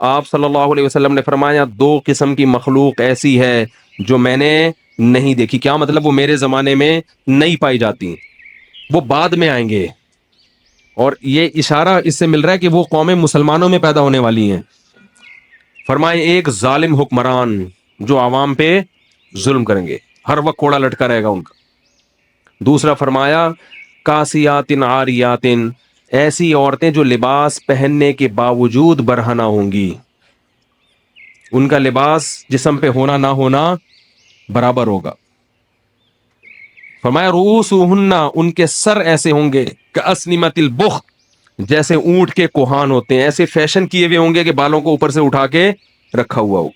آپ صلی اللہ علیہ وسلم نے فرمایا دو قسم کی مخلوق ایسی ہے جو میں نے نہیں دیکھی. کیا مطلب؟ وہ میرے زمانے میں نہیں پائی جاتی, وہ بعد میں آئیں گے. اور یہ اشارہ اس سے مل رہا ہے کہ وہ قومیں مسلمانوں میں پیدا ہونے والی ہیں. فرمائے ایک ظالم حکمران جو عوام پہ ظلم کریں گے, ہر وقت کوڑا لٹکا رہے گا ان کا. دوسرا فرمایا کاسیات عاریات, ایسی عورتیں جو لباس پہننے کے باوجود برہنہ ہوں گی, ان کا لباس جسم پہ ہونا نہ ہونا برابر ہوگا. فرمایا رؤوسہن, ان کے سر ایسے ہوں گے کاسنمۃ البخت, جیسے اونٹ کے کوہان ہوتے ہیں, ایسے فیشن کیے ہوئے ہوں گے کہ بالوں کو اوپر سے اٹھا کے رکھا ہوا ہو.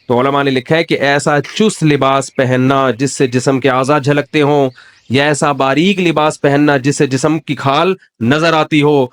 تو علماء نے لکھا ہے کہ ایسا چست لباس پہننا جس سے جسم کے اعضاء جھلکتے ہوں, یا ایسا باریک لباس پہننا جس سے جسم کی کھال نظر آتی ہو,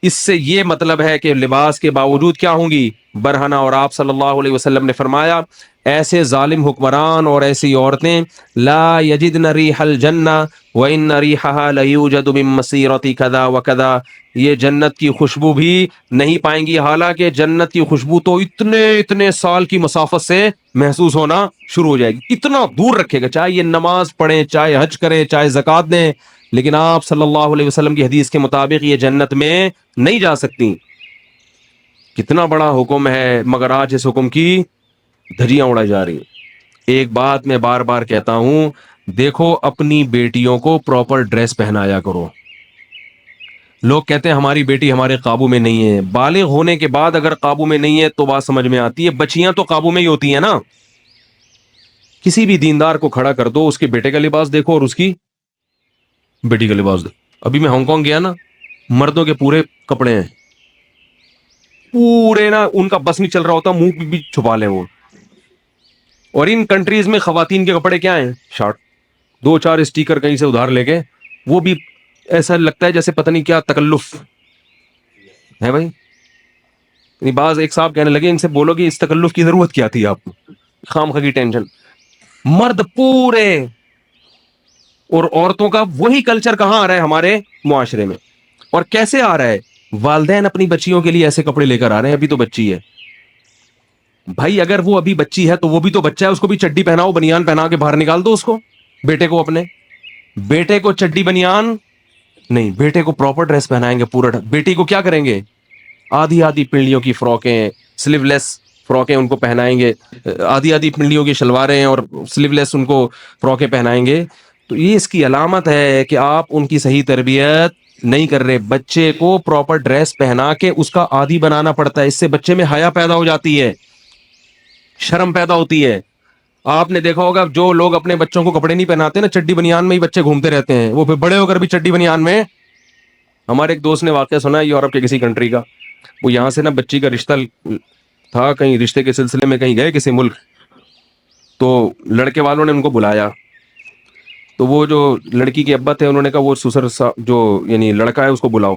اس سے یہ مطلب ہے کہ لباس کے باوجود کیا ہوں گی؟ برہنہ. اور آپ صلی اللہ علیہ وسلم نے فرمایا ایسے ظالم حکمران اور ایسی عورتیں لا یجدن ریح الجنہ وان ریحها لیوجد من مسیرۃ کذا وکذا, یہ جنت کی خوشبو بھی نہیں پائیں گی, حالانکہ جنت کی خوشبو تو اتنے سال کی مسافت سے محسوس ہونا شروع ہو جائے گی. اتنا دور رکھے گا, چاہے یہ نماز پڑھیں, چاہے حج کریں, چاہے زکوٰۃ دیں, لیکن آپ صلی اللہ علیہ وسلم کی حدیث کے مطابق یہ جنت میں نہیں جا سکتی. کتنا بڑا حکم ہے, مگر آج اس حکم کی دھجیاں اڑائی جا رہی ہیں. ایک بات میں بار بار کہتا ہوں, دیکھو اپنی بیٹیوں کو پراپر ڈریس پہنایا کرو. لوگ کہتے ہیں ہماری بیٹی ہمارے قابو میں نہیں ہے. بالغ ہونے کے بعد اگر قابو میں نہیں ہے تو بات سمجھ میں آتی ہے, بچیاں تو قابو میں ہی ہوتی ہیں نا. کسی بھی دیندار کو کھڑا کر دو, اس کے بیٹے کا لباس دیکھو اور اس کی بیٹی کا لباس دیکھو. ابھی میں ہانگ کانگ گیا نا, مردوں کے پورے کپڑے ہیں, پورے نا, ان کا بس نہیں چل رہا ہوتا, منہ بھی چھپا لیں وہ. اور ان کنٹریز میں خواتین کے کپڑے کیا ہیں؟ شارٹ, 2-4 اسٹیکر کہیں سے ادھار لے کے, وہ بھی ایسا لگتا ہے جیسے پتہ نہیں کیا تکلف ہے بھائی. بعض ایک صاحب کہنے لگے ان سے بولو کہ اس تکلف کی ضرورت کیا تھی آپ کو, خام خواہ کی ٹینشن. مرد پورے, اور عورتوں کا وہی کلچر کہاں آ رہا ہے ہمارے معاشرے میں, اور کیسے آ رہا ہے؟ والدین اپنی بچیوں کے لیے ایسے کپڑے لے کر آ رہے ہیں. ابھی تو بچی ہے بھائی, اگر وہ ابھی بچی ہے تو وہ بھی تو بچہ ہے, اس کو بھی چڈی پہناؤ, بنیان پہنا کے باہر نکال دو اس کو. بیٹے کو, اپنے بیٹے کو چڈی بنیان نہیں, بیٹے کو پراپر ڈریس پہنائیں گے پورا. بیٹی کو کیا کریں گے؟ آدھی آدھی پنڈلیوں کی فراکیں, سلیو لیس فراکیں ان کو پہنائیں گے, آدھی آدھی پنڈلیوں کی شلواریں اور سلیو لیس ان کو فراکیں پہنائیں گے. تو یہ اس کی علامت ہے کہ آپ ان کی صحیح تربیت نہیں کر رہے. بچے کو پراپر ڈریس پہنا کے اس کا عادی بنانا پڑتا ہے. اس سے بچے میں حیا پیدا ہو جاتی ہے, شرم پیدا ہوتی ہے. آپ نے دیکھا ہوگا جو لوگ اپنے بچوں کو کپڑے نہیں پہناتے نا, چڈی بنیان میں ہی بچے گھومتے رہتے ہیں, وہ پھر بڑے ہو کر بھی چڈی بنیان میں. ہمارے ایک دوست نے واقعہ سنا ہے یورپ کے کسی کنٹری کا, وہ یہاں سے نا بچی کا رشتہ تھا, کہیں رشتے کے سلسلے میں کہیں گئے کسی ملک, تو لڑکے والوں نے ان کو بلایا. تو وہ جو لڑکی کے ابا تھے انہوں نے کہا وہ سسر جو یعنی لڑکا ہے اس کو بلاؤ.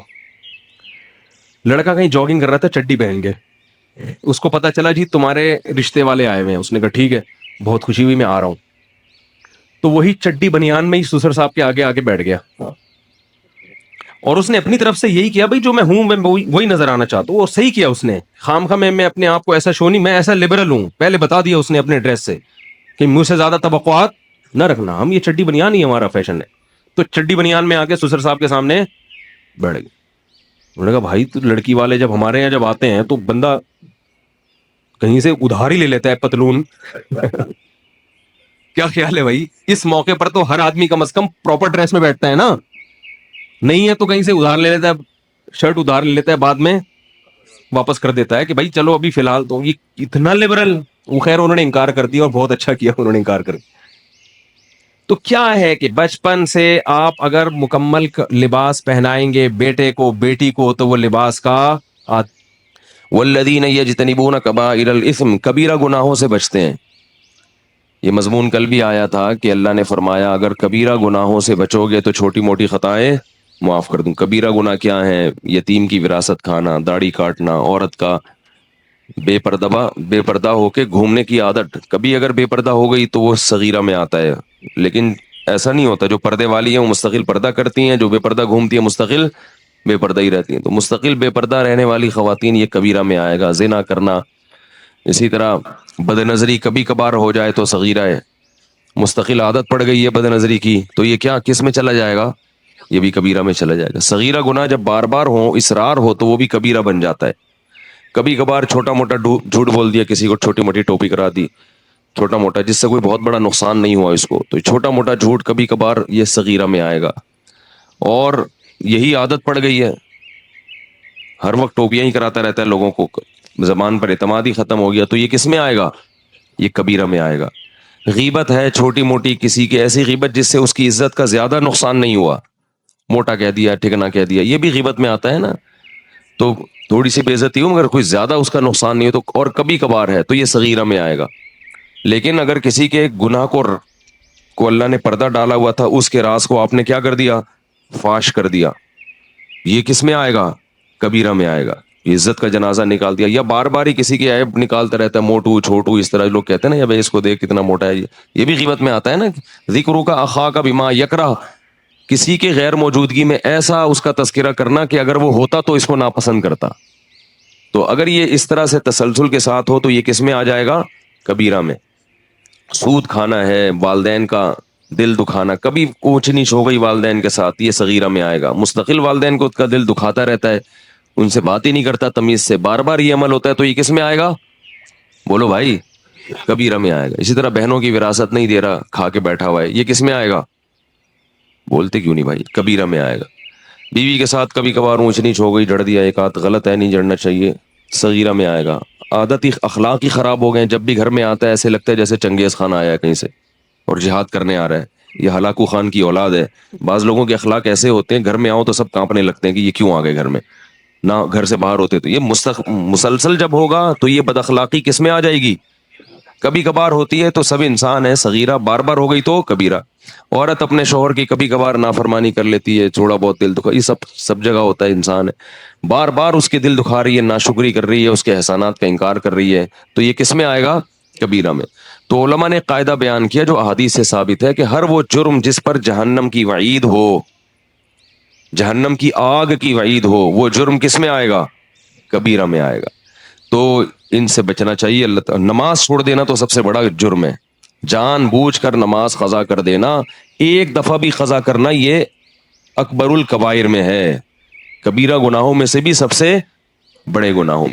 لڑکا کہیں جاگنگ کر رہا تھا چڈی پہن کے, اس کو پتا چلا جی تمہارے رشتے والے آئے ہوئے ہیں. اس نے کہا ٹھیک ہے, بہت خوشی ہوئی, میں آ رہا ہوں. تو وہی چڈی بنیان میں ہی سسر صاحب کے آگے آگے بیٹھ گیا, اور اس نے اپنی طرف سے یہی کیا, بھائی جو میں ہوں میں وہی نظر آنا چاہتا ہوں. اور صحیح کیا اس نے, خام خواہ میں اپنے آپ کو ایسا شو نہیں, میں ایسا لبرل ہوں, پہلے بتا دیا اس نے اپنے ڈریس سے کہ مجھ سے زیادہ توقعات نہ رکھنا, ہم یہ چڈی بنیان ہی ہمارا فیشن ہے. تو چڈی بنیان میں آ کے سسر صاحب کے سامنے بیٹھ گئے. انہوں نے کہا بھائی تو لڑکی والے جب ہمارے یہاں جب آتے ہیں تو بندہ کہیں سے ادھار ہی لے لیتا ہے پتلون. کیا خیال ہے بھائی؟ اس موقع پر تو ہر آدمی کم از کم پراپر ڈریس میں بیٹھتا ہے نا, نہیں ہے تو کہیں سے ادھار لے لیتا ہے, شرٹ ادھار لے لیتا ہے, بعد میں واپس کر دیتا ہے کہ بھائی چلو ابھی فی الحال. تو یہ اتنا لبرل. وہ خیر انہوں نے انکار کر دیا, اور بہت اچھا کیا انہوں نے انکار کر دیا. تو کیا ہے کہ بچپن سے آپ اگر مکمل لباس پہنائیں گے بیٹے کو بیٹی کو, تو وہ لباس کا والذین یجتنبون کبائر الاثم, کبیرہ گناہوں سے بچتے ہیں. یہ مضمون کل بھی آیا تھا کہ اللہ نے فرمایا اگر کبیرہ گناہوں سے بچو گے تو چھوٹی موٹی خطائیں معاف کر دوں. کبیرہ گناہ کیا ہیں؟ یتیم کی وراثت کھانا, داڑھی کاٹنا, عورت کا بے پردہ ہو کے گھومنے کی عادت. کبھی اگر بے پردہ ہو گئی تو وہ صغیرہ میں آتا ہے, لیکن ایسا نہیں ہوتا. جو پردے والی ہیں وہ مستقل پردہ کرتی ہیں, جو بے پردہ گھومتی ہیں مستقل بے پردہ ہی رہتی ہیں. تو مستقل بے پردہ رہنے والی خواتین یہ کبیرہ میں آئے گا. زنا کرنا, اسی طرح بد نظری کبھی کبھار ہو جائے تو صغیرہ ہے. مستقل عادت پڑ گئی ہے بد نظری کی تو یہ کیا کس میں چلا جائے گا؟ یہ بھی کبیرہ میں چلا جائے گا. صغیرہ گناہ جب بار بار ہو, اصرار ہو, تو وہ بھی کبیرہ بن جاتا ہے. کبھی کبھار چھوٹا موٹا جھوٹ بول دیا, کسی کو چھوٹی موٹی ٹوپی کرا دی, چھوٹا موٹا, جس سے کوئی بہت بڑا نقصان نہیں ہوا اس کو, تو چھوٹا موٹا جھوٹ کبھی کبھار یہ صغیرہ میں آئے گا. اور یہی عادت پڑ گئی ہے, ہر وقت ٹوپیاں ہی کراتا رہتا ہے لوگوں کو, زبان پر اعتماد ہی ختم ہو گیا, تو یہ کس میں آئے گا؟ یہ کبیرہ میں آئے گا. غیبت ہے چھوٹی موٹی, کسی کی ایسی غیبت جس سے اس کی عزت کا زیادہ نقصان نہیں ہوا, موٹا کہہ دیا, ٹھکنا کہہ دیا, یہ بھی غیبت میں آتا ہے نا. تو تھوڑی سی بے عزتی ہو مگر کوئی زیادہ اس کا نقصان نہیں ہو, تو اور کبھی کبھار ہے تو یہ صغیرہ میں آئے گا. لیکن اگر کسی کے گناہ کو اللہ نے پردہ ڈالا ہوا تھا, اس کے راز کو آپ نے کیا کر دیا؟ فاش کر دیا, یہ کس میں آئے گا؟ کبیرہ میں آئے گا. عزت کا جنازہ نکال دیا, یا بار بار ہی کسی کے عیب نکالتا رہتا ہے, موٹو چھوٹو, اس طرح لوگ کہتے ہیں نا, یا بھائی اس کو دیکھ کتنا موٹا ہے, یہ بھی غیبت میں آتا ہے نا. ذکر کا اخا کا بما یکرہ, کسی کے غیر موجودگی میں ایسا اس کا تذکرہ کرنا کہ اگر وہ ہوتا تو اس کو ناپسند کرتا. تو اگر یہ اس طرح سے تسلسل کے ساتھ ہو تو یہ کس میں آ جائے گا؟ کبیرہ میں. سود کھانا ہے, والدین کا دل دکھانا, کبھی اونچ نیچ ہو گئی والدین کے ساتھ, یہ صغیرہ میں آئے گا. مستقل والدین کو اس کا دل دکھاتا رہتا ہے, ان سے بات ہی نہیں کرتا تمیز سے, بار بار یہ عمل ہوتا ہے, تو یہ کس میں آئے گا؟ بولو بھائی, کبیرہ میں آئے گا. اسی طرح بہنوں کی وراثت نہیں دے رہا, کھا کے بیٹھا ہوا ہے, یہ کس میں آئے گا؟ بولتے کیوں نہیں بھائی؟ کبیرہ میں آئے گا. بیوی کے ساتھ کبھی کبھار اونچ نیچ ہو گئی, جڑ دیا ایک ہاتھ, غلط ہے, نہیں جڑنا چاہیے, صغیرہ میں آئے گا. عادت ہی اخلاق ہی خراب ہو گئے, جب بھی گھر میں آتا ہے ایسے لگتا ہے جیسے چنگیز خان آیا ہے کہیں سے اور جہاد کرنے آ رہا ہے, یہ ہلاکو خان کی اولاد ہے. بعض لوگوں کے اخلاق ایسے ہوتے ہیں, گھر میں آؤ تو سب کانپنے لگتے ہیں کہ یہ کیوں آ گئے گھر میں, نہ گھر سے باہر ہوتے. تو یہ مسلسل جب ہوگا تو یہ بد اخلاقی کس میں آ جائے گی؟ کبھی کبھار ہوتی ہے تو سب انسان ہے, صغیرہ. بار بار ہو گئی تو کبیرہ. عورت اپنے شوہر کی کبھی کبھار نافرمانی کر لیتی ہے, تھوڑا بہت دل دکھا, یہ سب جگہ ہوتا ہے, انسان ہے. بار بار اس کے دل دکھا رہی ہے, ناشکری کر رہی ہے, اس کے احسانات کا انکار کر رہی ہے, تو یہ کس میں آئے گا؟ کبیرہ میں. تو علماء نے قاعدہ بیان کیا جو احادیث سے ثابت ہے کہ ہر وہ جرم جس پر جہنم کی وعید ہو, جہنم کی آگ کی وعید ہو, وہ جرم کس میں آئے گا؟ کبیرہ میں آئے گا. تو ان سے بچنا چاہیے. اللہ نماز چھوڑ دینا تو سب سے بڑا جرم ہے, جان بوجھ کر نماز قضا کر دینا, ایک دفعہ بھی قضا کرنا, یہ اکبر الکبائر میں ہے, کبیرہ گناہوں میں سے بھی سب سے بڑے گناہوں میں.